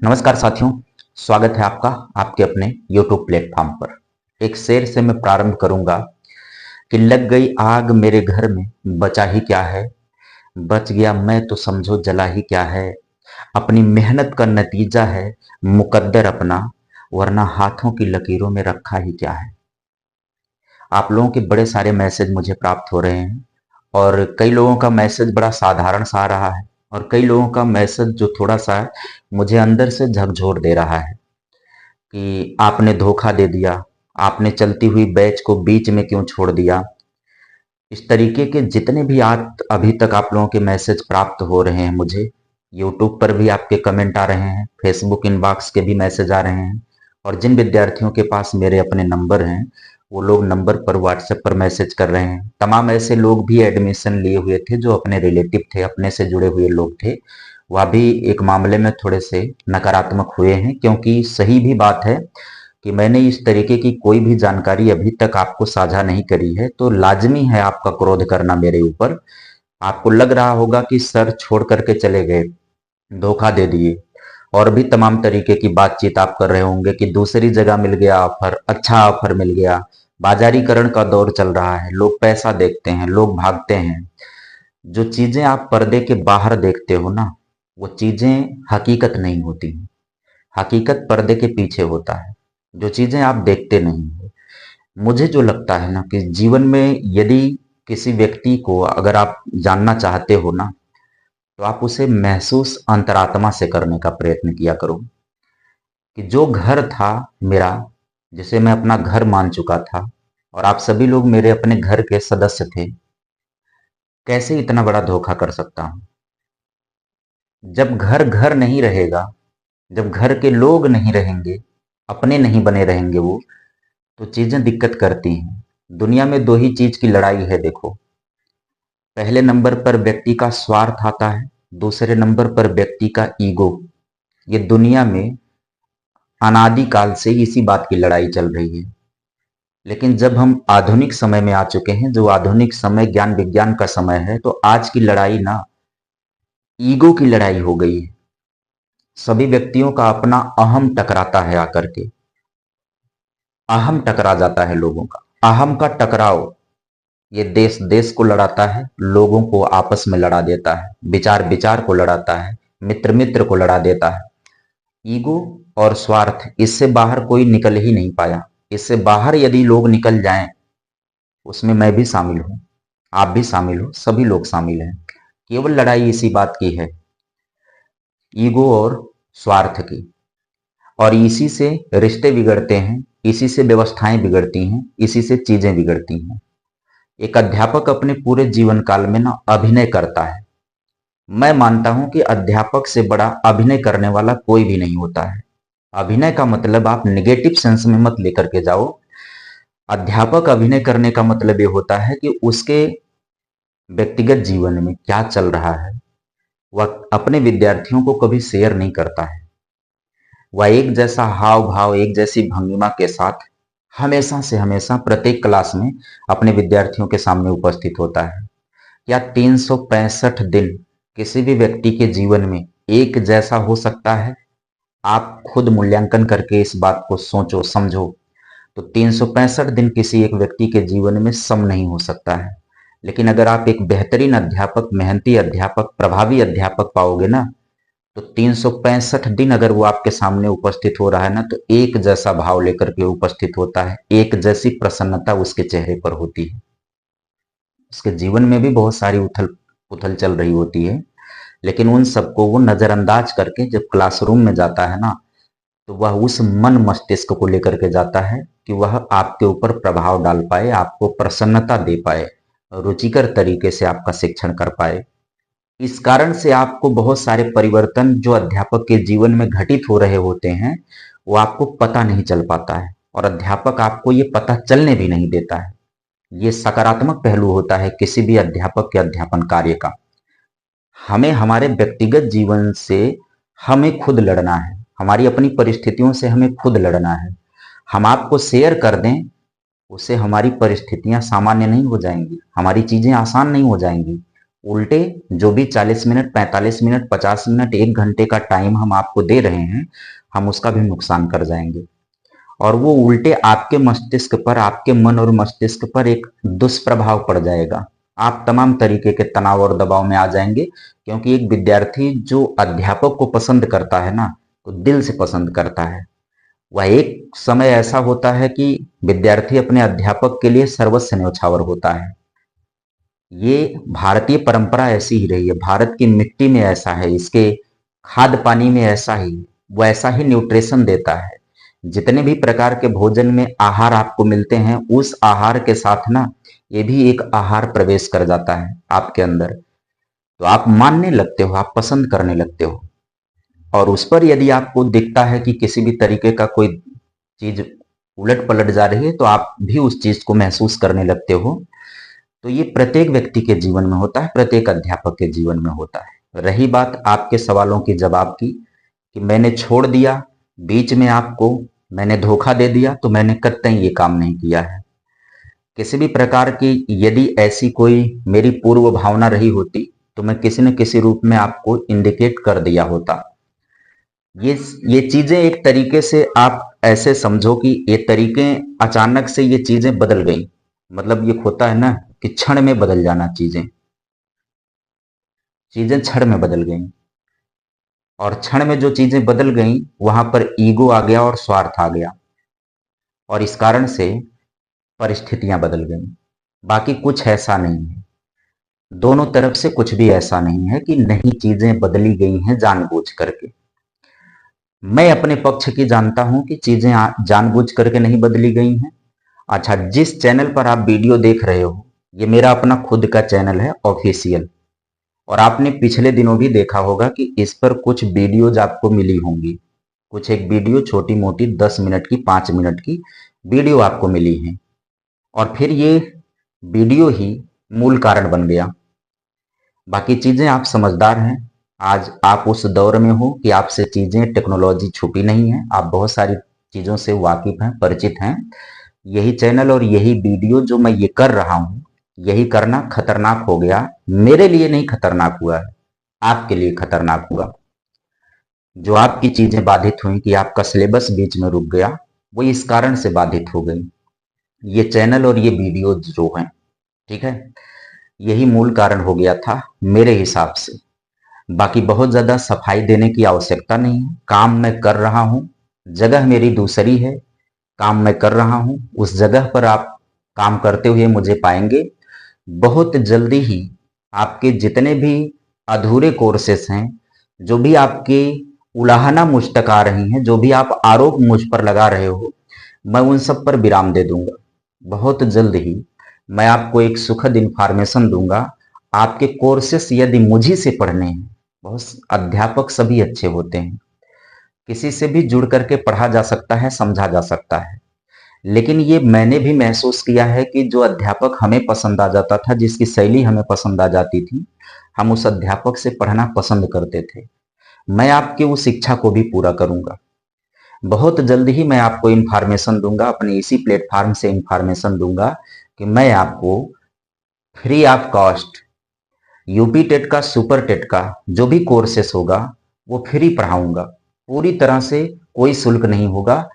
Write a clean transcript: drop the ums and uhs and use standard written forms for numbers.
नमस्कार साथियों, स्वागत है आपका आपके अपने YouTube प्लेटफॉर्म पर। एक शेर से मैं प्रारंभ करूंगा कि लग गई आग मेरे घर में, बचा ही क्या है। बच गया मैं तो समझो जला ही क्या है। अपनी मेहनत का नतीजा है मुकद्दर अपना, वरना हाथों की लकीरों में रखा ही क्या है। आप लोगों के बड़े सारे मैसेज मुझे प्राप्त हो रहे हैं और कई लोगों का मैसेज बड़ा साधारण सा आ रहा है और कई लोगों का मैसेज जो थोड़ा सा मुझे अंदर से झकझोर दे रहा है कि आपने धोखा दे दिया, आपने चलती हुई बैच को बीच में क्यों छोड़ दिया। इस तरीके के जितने भी आज अभी तक आप लोगों के मैसेज प्राप्त हो रहे हैं मुझे, यूट्यूब पर भी आपके कमेंट आ रहे हैं, फेसबुक इनबॉक्स के भी मैसेज आ रहे हैं और जिन विद्यार्थियों के पास मेरे अपने नंबर हैं, वो लोग नंबर पर व्हाट्सएप पर मैसेज कर रहे हैं। तमाम ऐसे लोग भी एडमिशन लिए हुए थे जो अपने रिलेटिव थे, अपने से जुड़े हुए लोग थे, वह भी एक मामले में थोड़े से नकारात्मक हुए हैं, क्योंकि सही भी बात है कि मैंने इस तरीके की कोई भी जानकारी अभी तक आपको साझा नहीं करी है, तो लाजमी है आपका क्रोध करना मेरे ऊपर। आपको लग रहा होगा कि सर छोड़ करके चले गए, धोखा दे दिए, और भी तमाम तरीके की बातचीत आप कर रहे होंगे कि दूसरी जगह मिल गया ऑफर, अच्छा ऑफर मिल गया। बाजारीकरण का दौर चल रहा है, लोग पैसा देखते हैं, लोग भागते हैं। जो चीजें आप पर्दे के बाहर देखते हो ना, वो चीजें हकीकत नहीं होती। हकीकत पर्दे के पीछे होता है, जो चीजें आप देखते नहीं हो। मुझे जो लगता है ना कि जीवन में यदि किसी व्यक्ति को अगर आप जानना चाहते हो ना, तो आप उसे महसूस अंतरात्मा से करने का प्रयत्न किया करो। कि जो घर था मेरा, जिसे मैं अपना घर मान चुका था और आप सभी लोग मेरे अपने घर के सदस्य थे, कैसे इतना बड़ा धोखा कर सकता हूं। जब घर घर नहीं रहेगा, जब घर के लोग नहीं रहेंगे, अपने नहीं बने रहेंगे वो, तो चीजें दिक्कत करती हैं। दुनिया में दो ही चीज की लड़ाई है देखो। पहले नंबर पर व्यक्ति का स्वार्थ आता है, दूसरे नंबर पर व्यक्ति का ईगो। ये दुनिया में अनादिकाल से इसी बात की लड़ाई चल रही है। लेकिन जब हम आधुनिक समय में आ चुके हैं, जो आधुनिक समय ज्ञान विज्ञान का समय है, तो आज की लड़ाई ना ईगो की लड़ाई हो गई है। सभी व्यक्तियों का अपना अहम टकराता है आकर के। अहम टकरा जाता है लोगों का। अहम का टकराव ये देश देश को लड़ाता है, लोगों को आपस में लड़ा देता है, विचार विचार को लड़ाता है, मित्र मित्र को लड़ा देता है। ईगो और स्वार्थ, इससे बाहर कोई निकल ही नहीं पाया। इससे बाहर यदि लोग निकल जाएं, उसमें मैं भी शामिल हूं, आप भी शामिल हो, सभी लोग शामिल हैं। केवल लड़ाई इसी बात की है, ईगो और स्वार्थ की। और इसी से रिश्ते बिगड़ते हैं, इसी से व्यवस्थाएं बिगड़ती हैं, इसी से चीजें बिगड़ती हैं। एक अध्यापक अपने पूरे जीवन काल में ना अभिनय करता है। मैं मानता हूं कि अध्यापक से बड़ा अभिनय करने वाला कोई भी नहीं होता है। अभिनय का मतलब आप निगेटिव सेंस में मत लेकर के जाओ। अध्यापक अभिनय करने का मतलब ये होता है कि उसके व्यक्तिगत जीवन में क्या चल रहा है, वह अपने विद्यार्थियों को कभी शेयर नहीं करता है। वह एक जैसा हाव भाव, एक जैसी भंगिमा के साथ हमेशा से हमेशा प्रत्येक क्लास में अपने विद्यार्थियों के सामने उपस्थित होता है। क्या 365 दिन किसी भी व्यक्ति के जीवन में एक जैसा हो सकता है? आप खुद मूल्यांकन करके इस बात को सोचो समझो। तो 365 दिन किसी एक व्यक्ति के जीवन में सम नहीं हो सकता है। लेकिन अगर आप एक बेहतरीन अध्यापक, मेहनती अध्यापक, प्रभावी अध्यापक पाओगे ना, तो 365 दिन अगर वो आपके सामने उपस्थित हो रहा है ना, तो एक जैसा भाव लेकर के उपस्थित होता है, एक जैसी प्रसन्नता उसके चेहरे पर होती है। उसके जीवन में भी बहुत सारी उथल पुथल चल रही होती है, लेकिन उन सबको वो नजरअंदाज करके जब क्लासरूम में जाता है ना, तो वह उस मन मस्तिष्क को लेकर के जाता है कि वह आपके ऊपर प्रभाव डाल पाए, आपको प्रसन्नता दे पाए, रुचिकर तरीके से आपका शिक्षण कर पाए। इस कारण से आपको बहुत सारे परिवर्तन जो अध्यापक के जीवन में घटित हो रहे होते हैं, वो आपको पता नहीं चल पाता है और अध्यापक आपको ये पता चलने भी नहीं देता है। ये सकारात्मक पहलू होता है किसी भी अध्यापक के अध्यापन कार्य का। हमें हमारे व्यक्तिगत जीवन से हमें खुद लड़ना है, हमारी अपनी परिस्थितियों से हमें खुद लड़ना है। हम आपको शेयर कर दें, उससे हमारी परिस्थितियां सामान्य नहीं हो जाएंगी, हमारी चीजें आसान नहीं हो जाएंगी। उल्टे जो भी 40 मिनट, 45 मिनट, 50 मिनट, 1 घंटे का टाइम हम आपको दे रहे हैं, हम उसका भी नुकसान कर जाएंगे। और वो उल्टे आपके मस्तिष्क पर, आपके मन और मस्तिष्क पर एक दुष्प्रभाव पड़ जाएगा। आप तमाम तरीके के तनाव और दबाव में आ जाएंगे, क्योंकि एक विद्यार्थी जो अध्यापक को पसंद करता है ना, तो दिल से पसंद करता है। वह एक समय ऐसा होता है कि विद्यार्थी अपने अध्यापक के लिए सर्वस्व न्यौछावर होता है। ये भारतीय परंपरा ऐसी ही रही है, भारत की मिट्टी में ऐसा है, इसके खाद पानी में ऐसा ही, वो ऐसा ही न्यूट्रिशन देता है। जितने भी प्रकार के भोजन में आहार आपको मिलते हैं, उस आहार के साथ ना ये भी एक आहार प्रवेश कर जाता है आपके अंदर। तो आप मानने लगते हो, आप पसंद करने लगते हो। और उस पर यदि आपको दिखता है कि किसी भी तरीके का कोई चीज उलट पलट जा रही है, तो आप भी उस चीज को महसूस करने लगते हो। तो ये प्रत्येक व्यक्ति के जीवन में होता है, प्रत्येक अध्यापक के जीवन में होता है। रही बात आपके सवालों की जवाब की, कि मैंने छोड़ दिया, बीच में आपको मैंने धोखा दे दिया, तो मैंने कतई ये काम नहीं किया है। किसी भी प्रकार की यदि ऐसी कोई मेरी पूर्व भावना रही होती, तो मैं किसी न किसी रूप में आपको इंडिकेट कर दिया होता। ये ये चीजें एक तरीके से आप ऐसे समझो कि ये तरीके अचानक से ये चीजें बदल गई। मतलब ये होता है ना कि क्षण में बदल जाना, चीजें चीजें क्षण में बदल गई। और क्षण में जो चीजें बदल गई, वहां पर ईगो आ गया और स्वार्थ आ गया, और इस कारण से परिस्थितियां बदल गई। बाकी कुछ ऐसा नहीं है, दोनों तरफ से कुछ भी ऐसा नहीं है कि नहीं चीजें बदली गई हैं जानबूझ करके। मैं अपने पक्ष की जानता हूं कि चीजें जानबूझ करके नहीं बदली गई हैं। अच्छा, जिस चैनल पर आप वीडियो देख रहे हो, ये मेरा अपना खुद का चैनल है, ऑफिशियल। और आपने पिछले दिनों भी देखा होगा कि इस पर कुछ वीडियोज आपको मिली होंगी। कुछ एक वीडियो छोटी मोटी 10 मिनट की, 5 मिनट की वीडियो आपको मिली है। और फिर ये वीडियो ही मूल कारण बन गया। बाकी चीजें आप समझदार हैं। आज आप उस दौर में हो कि आपसे चीजें, टेक्नोलॉजी छुपी नहीं है, आप बहुत सारी चीजों से वाकिफ हैं, परिचित हैं। यही चैनल और यही वीडियो जो मैं ये कर रहा हूं, यही करना खतरनाक हो गया। मेरे लिए नहीं खतरनाक हुआ है, आपके लिए खतरनाक हुआ। जो आपकी चीजें बाधित हुई कि आपका सिलेबस बीच में रुक गया, वो इस कारण से बाधित हो गई। ये चैनल और ये वीडियो जो हैं, ठीक है, यही मूल कारण हो गया था मेरे हिसाब से। बाकी बहुत ज्यादा सफाई देने की आवश्यकता नहीं है। काम मैं कर रहा हूं, जगह मेरी दूसरी है। काम मैं कर रहा हूं, उस जगह पर आप काम करते हुए मुझे पाएंगे। बहुत जल्दी ही आपके जितने भी अधूरे कोर्सेस हैं, जो भी आपके उलाहना मुझ तक आ रही हैं, जो भी आप आरोप मुझ पर लगा रहे हो, मैं उन सब पर विराम दे दूंगा। बहुत जल्द ही मैं आपको एक सुखद इंफॉर्मेशन दूंगा। आपके कोर्सेस यदि मुझी से पढ़ने हैं, बहुत अध्यापक सभी अच्छे होते हैं, किसी से भी जुड़ करके पढ़ा जा सकता है, समझा जा सकता है। लेकिन ये मैंने भी महसूस किया है कि जो अध्यापक हमें पसंद आ जाता था, जिसकी शैली हमें पसंद आ जाती थी, हम उस अध्यापक से पढ़ना पसंद करते थे। मैं आपकी उस इच्छा को भी पूरा करूंगा। बहुत जल्द ही मैं आपको इंफॉर्मेशन दूंगा, अपने इसी प्लेटफॉर्म से इंफॉर्मेशन दूंगा कि मैं आपको free of cost UP TET का, सुपर टेट का जो भी कोर्सेस होगा, वो फ्री पढ़ाऊंगा। पूरी तरह से कोई शुल्क नहीं होगा।